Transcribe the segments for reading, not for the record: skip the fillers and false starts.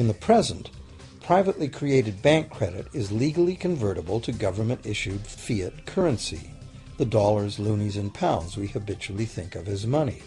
In the present, privately created bank credit is legally convertible to government-issued fiat currency, the dollars, loonies, and pounds we habitually think of as money.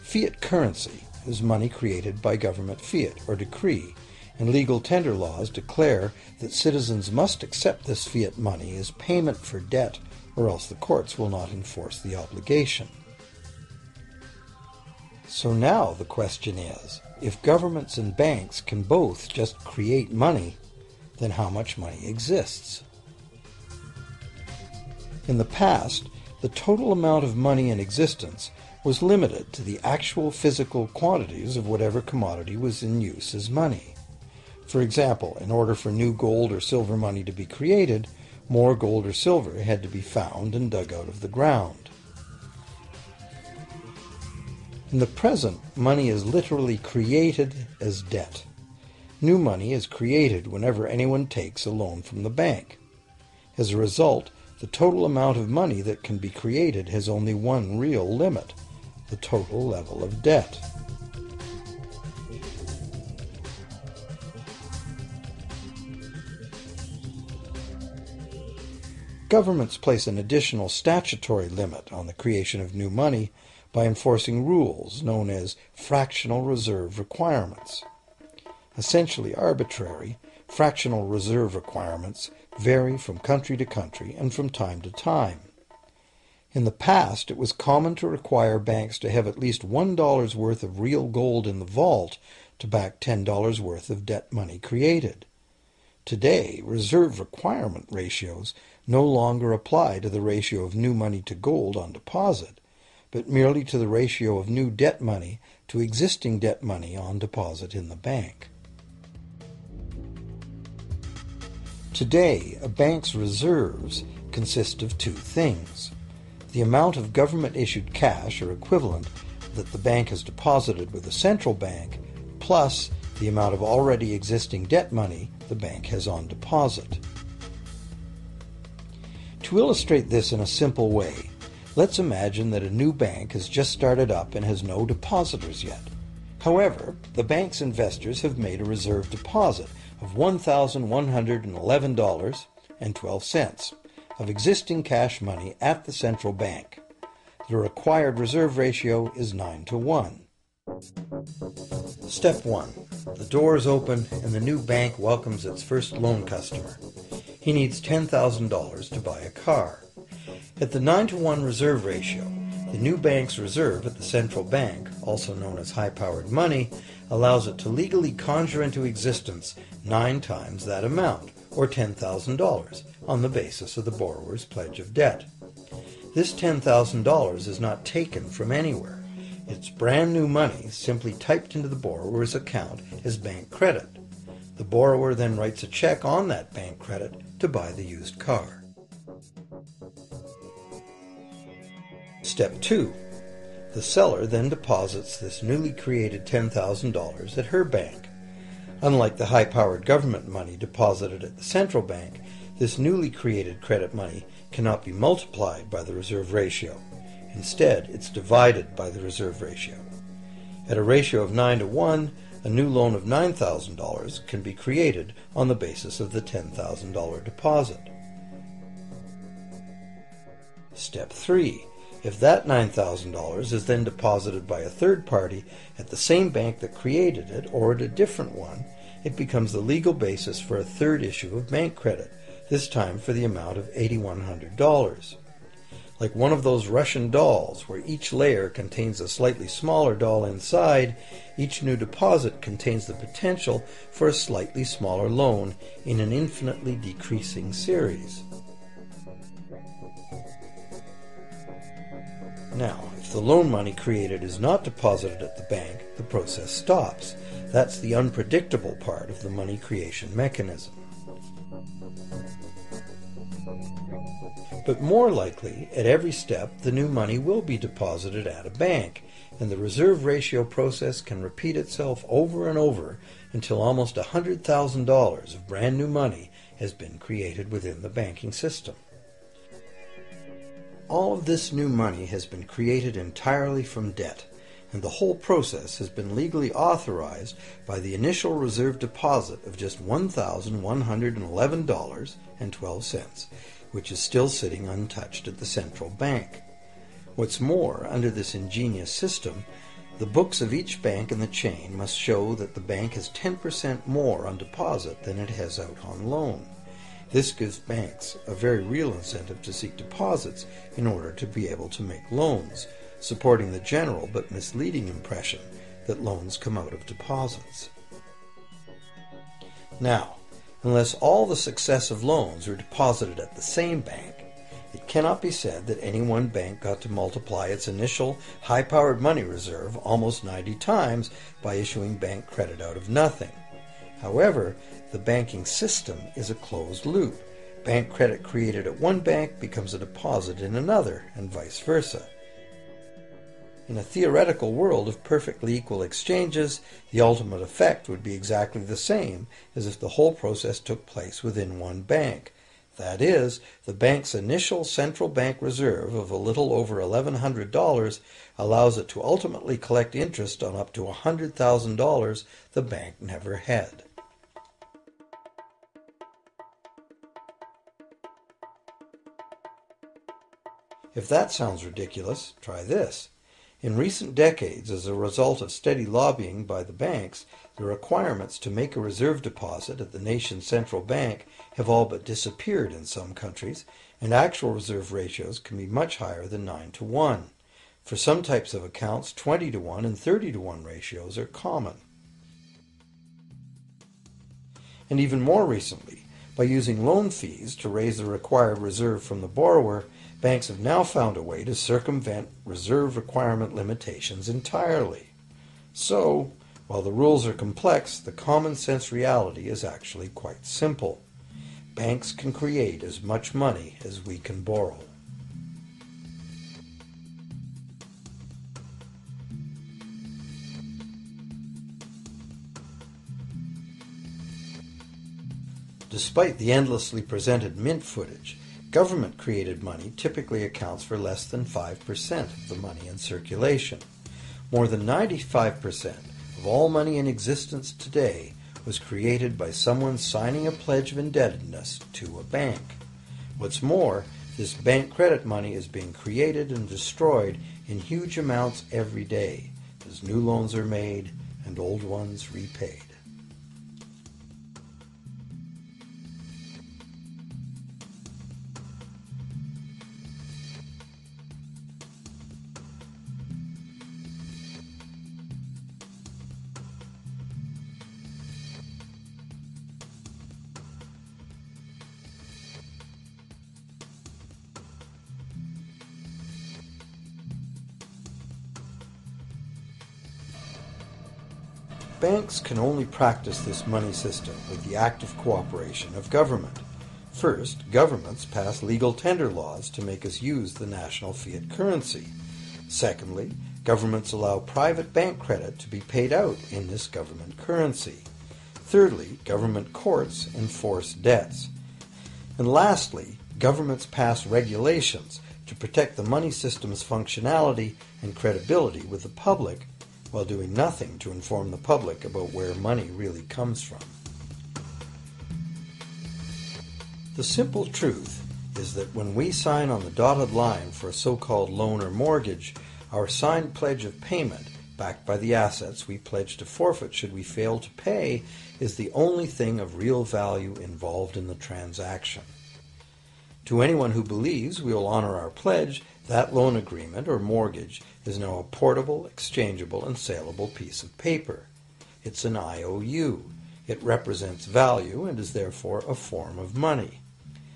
Fiat currency is money created by government fiat or decree, and legal tender laws declare that citizens must accept this fiat money as payment for debt, or else the courts will not enforce the obligation. So now the question is, if governments and banks can both just create money, then how much money exists? In the past, the total amount of money in existence was limited to the actual physical quantities of whatever commodity was in use as money. For example, in order for new gold or silver money to be created, more gold or silver had to be found and dug out of the ground. In the present, money is literally created as debt. New money is created whenever anyone takes a loan from the bank. As a result, the total amount of money that can be created has only one real limit: the total level of debt. Governments place an additional statutory limit on the creation of new money by enforcing rules known as fractional reserve requirements. Essentially arbitrary, fractional reserve requirements vary from country to country and from time to time. In the past, it was common to require banks to have at least $1 worth of real gold in the vault to back $10 worth of debt money created. Today, reserve requirement ratios no longer apply to the ratio of new money to gold on deposit, but merely to the ratio of new debt money to existing debt money on deposit in the bank. Today, a bank's reserves consist of two things: the amount of government-issued cash or equivalent that the bank has deposited with the central bank, plus the amount of already existing debt money the bank has on deposit. To illustrate this in a simple way, let's imagine that a new bank has just started up and has no depositors yet. However, the bank's investors have made a reserve deposit of $1,111.12 of existing cash money at the central bank. The required reserve ratio is 9-to-1. Step 1. The doors open and the new bank welcomes its first loan customer. He needs $10,000 to buy a car. At the 9-to-1 reserve ratio, the new bank's reserve at the central bank, also known as high-powered money, allows it to legally conjure into existence 9 times that amount, or $10,000, on the basis of the borrower's pledge of debt. This $10,000 is not taken from anywhere. It's brand new money simply typed into the borrower's account as bank credit. The borrower then writes a check on that bank credit to buy the used car. Step 2. The seller then deposits this newly created $10,000 at her bank. Unlike the high-powered government money deposited at the central bank, this newly created credit money cannot be multiplied by the reserve ratio. Instead, it's divided by the reserve ratio. At a ratio of 9-to-1, a new loan of $9,000 can be created on the basis of the $10,000 deposit. Step 3. If that $9,000 is then deposited by a third party at the same bank that created it or at a different one, it becomes the legal basis for a third issue of bank credit, this time for the amount of $8,100. Like one of those Russian dolls, where each layer contains a slightly smaller doll inside, each new deposit contains the potential for a slightly smaller loan in an infinitely decreasing series. Now, if the loan money created is not deposited at the bank, the process stops. That's the unpredictable part of the money creation mechanism. But more likely, at every step, the new money will be deposited at a bank, and the reserve ratio process can repeat itself over and over until almost $100,000 of brand new money has been created within the banking system. All of this new money has been created entirely from debt, and the whole process has been legally authorized by the initial reserve deposit of just $1,111.12, which is still sitting untouched at the central bank. What's more, under this ingenious system, the books of each bank in the chain must show that the bank has 10% more on deposit than it has out on loan. This gives banks a very real incentive to seek deposits in order to be able to make loans, supporting the general but misleading impression that loans come out of deposits. Now, unless all the successive loans are deposited at the same bank, it cannot be said that any one bank got to multiply its initial high-powered money reserve almost 90 times by issuing bank credit out of nothing. However, the banking system is a closed loop. Bank credit created at one bank becomes a deposit in another, and vice versa. In a theoretical world of perfectly equal exchanges, the ultimate effect would be exactly the same as if the whole process took place within one bank. That is, the bank's initial central bank reserve of a little over $1,100 allows it to ultimately collect interest on up to $100,000 the bank never had. If that sounds ridiculous, try this. In recent decades, as a result of steady lobbying by the banks, the requirements to make a reserve deposit at the nation's central bank have all but disappeared in some countries, and actual reserve ratios can be much higher than 9-to-1. For some types of accounts, 20-to-1 and 30-to-1 ratios are common. And even more recently, by using loan fees to raise the required reserve from the borrower, banks have now found a way to circumvent reserve requirement limitations entirely. So, while the rules are complex, the common sense reality is actually quite simple. Banks can create as much money as we can borrow. Despite the endlessly presented mint footage, government-created money typically accounts for less than 5% of the money in circulation. More than 95% of all money in existence today was created by someone signing a pledge of indebtedness to a bank. What's more, this bank credit money is being created and destroyed in huge amounts every day as new loans are made and old ones repaid. Banks can only practice this money system with the active cooperation of government. First, governments pass legal tender laws to make us use the national fiat currency. Secondly, governments allow private bank credit to be paid out in this government currency. Thirdly, government courts enforce debts. And lastly, governments pass regulations to protect the money system's functionality and credibility with the public, while doing nothing to inform the public about where money really comes from. The simple truth is that when we sign on the dotted line for a so-called loan or mortgage, our signed pledge of payment, backed by the assets we pledge to forfeit should we fail to pay, is the only thing of real value involved in the transaction. To anyone who believes we will honor our pledge, that loan agreement or mortgage is now a portable, exchangeable, and saleable piece of paper. It's an IOU. It represents value and is therefore a form of money.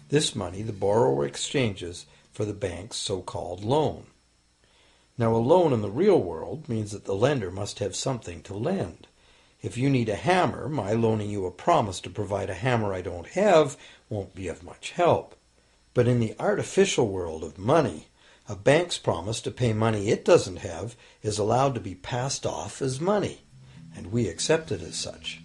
This money the borrower exchanges for the bank's so-called loan. Now, a loan in the real world means that the lender must have something to lend. If you need a hammer, my loaning you a promise to provide a hammer I don't have won't be of much help. But in the artificial world of money, a bank's promise to pay money it doesn't have is allowed to be passed off as money, and we accept it as such.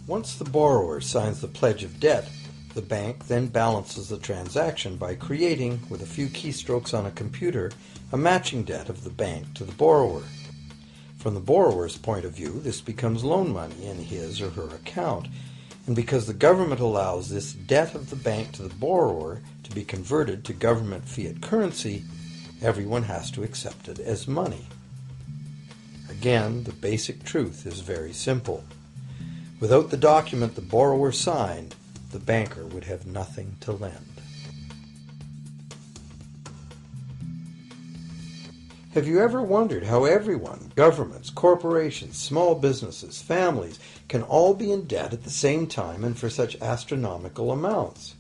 Once the borrower signs the pledge of debt, the bank then balances the transaction by creating, with a few keystrokes on a computer, a matching debt of the bank to the borrower. From the borrower's point of view, this becomes loan money in his or her account, and because the government allows this debt of the bank to the borrower to be converted to government fiat currency, everyone has to accept it as money. Again, the basic truth is very simple. Without the document the borrower signed, the banker would have nothing to lend. Have you ever wondered how everyone, governments, corporations, small businesses, families, can all be in debt at the same time and for such astronomical amounts?